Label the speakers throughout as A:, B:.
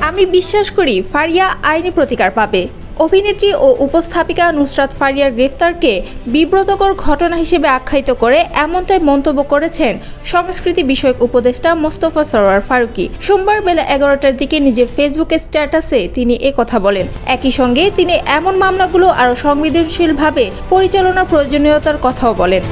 A: আমি বিশ্বাস করি ফারিয়া আইনি প্রতিকার পাবে। অভিনেত্রী ও উপস্থাপিকা নুসরাত ফারিয়ার গ্রেফতারকে বিব্রতকর ঘটনা হিসেবে আখ্যায়িত করে এমনটাই মন্তব্য করেছেন সংস্কৃতি বিষয়ক উপদেষ্টা মোস্তফা সরোয়ার ফারুকী। সোমবার বেলা 11টার দিকে নিজের ফেসবুকে স্ট্যাটাসে তিনি কথা বলেন। একই সঙ্গে তিনি এমন মামলাগুলো আরও সংবেদনশীলভাবে পরিচালনার প্রয়োজনীয়তার কথাও বলেন।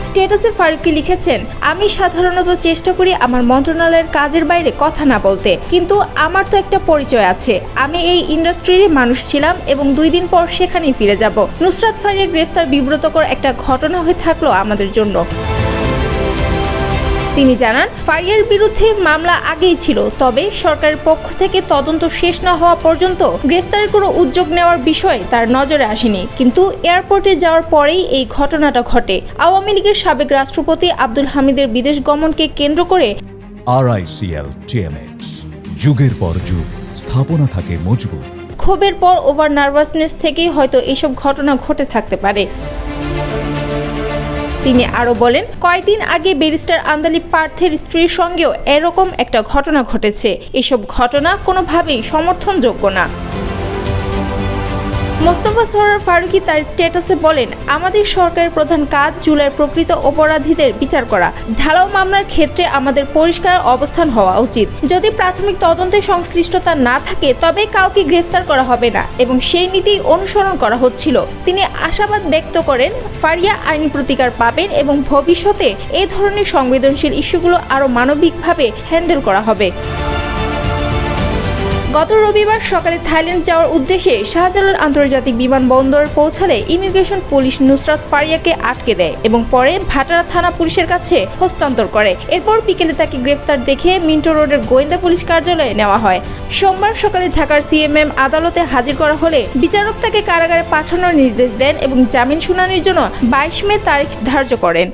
A: স্ট্যাটাসে ফারুকী লিখেছেন, আমি সাধারণত চেষ্টা করি আমার মন্ত্রণালয়ের কাজের বাইরে কথা না বলতে, কিন্তু আমার তো একটা পরিচয় আছে। আমি এই ইন্ডাস্ট্রির মানুষ ছিলাম এবং 2 দিন পর সেখানেই ফিরে যাব। নুসরাত ফারিয়ার গ্রেফতার বিব্রতকর একটা ঘটনা হয়ে থাকলো আমাদের জন্য। তিনি জানান, ফারিয়ার বিরুদ্ধে মামলা আগেই ছিল, তবে সরকারের পক্ষ থেকে তদন্ত শেষ না হওয়া পর্যন্ত গ্রেফতারের কোনো উদ্যোগ নেওয়ার বিষয় তার নজরে আসেনি। কিন্তু এয়ারপোর্টে যাওয়ার পরেই এই ঘটনাটা ঘটে। আওয়ামী লীগের সাবেক রাষ্ট্রপতি আব্দুল হামিদের বিদেশ গমনকে কেন্দ্র করে
B: RICL TMX যুগের পর যুগ স্থাপনা থাকে মজবুত।
A: ক্ষোভের পর ওভার নার্ভাসনেস থেকেই হয়তো এসব ঘটনা ঘটে থাকতে পারে। তিনি আরও বলেন, কয়েকদিন আগে ব্যারিস্টার আন্দালিব পার্থের স্ত্রীর সঙ্গেও এরকম একটা ঘটনা ঘটেছে। এসব ঘটনা কোনোভাবেই সমর্থনযোগ্য না। মোস্তফা সরোয়ার ফারুকী তার স্ট্যাটাসে বলেন, আমাদের সরকারের প্রধান কাজ জুলাইয়ের প্রকৃত অপরাধীদের বিচার করা। ঢালাও মামলার ক্ষেত্রে আমাদের পরিষ্কার অবস্থান হওয়া উচিত। যদি প্রাথমিক তদন্তে সংশ্লিষ্টতা না থাকে তবে কাউকে গ্রেফতার করা হবে না এবং সেই নীতি অনুসরণ করা হচ্ছিল। তিনি আশাবাদ ব্যক্ত করেন, ফারিয়া আইনি প্রতিকার পাবেন এবং ভবিষ্যতে এই ধরনের সংবেদনশীল ইস্যুগুলো আরও মানবিকভাবে হ্যান্ডেল করা হবে। গত রবিবার সকালে থাইল্যান্ড যাওয়ার উদ্দেশ্যে শাহজালাল আন্তর্জাতিক বিমানবন্দরে পৌঁছালে ইমিগ্রেশন পুলিশ নুসরাত ফারিয়াকে আটকে দেয় এবং পরে ভাটারা থানা পুলিশের কাছে হস্তান্তর করে। এরপর বিকেলে তাকে গ্রেফতার দেখে মিন্টো রোডের গোয়েন্দা পুলিশ কার্যালয়ে নেওয়া হয়। সোমবার সকালে ঢাকার CMM আদালতে হাজির করা হলে বিচারক তাকে কারাগারে পাঠানোর নির্দেশ দেন এবং জামিন শুনানির জন্য 22 মে তারিখ ধার্য করেন।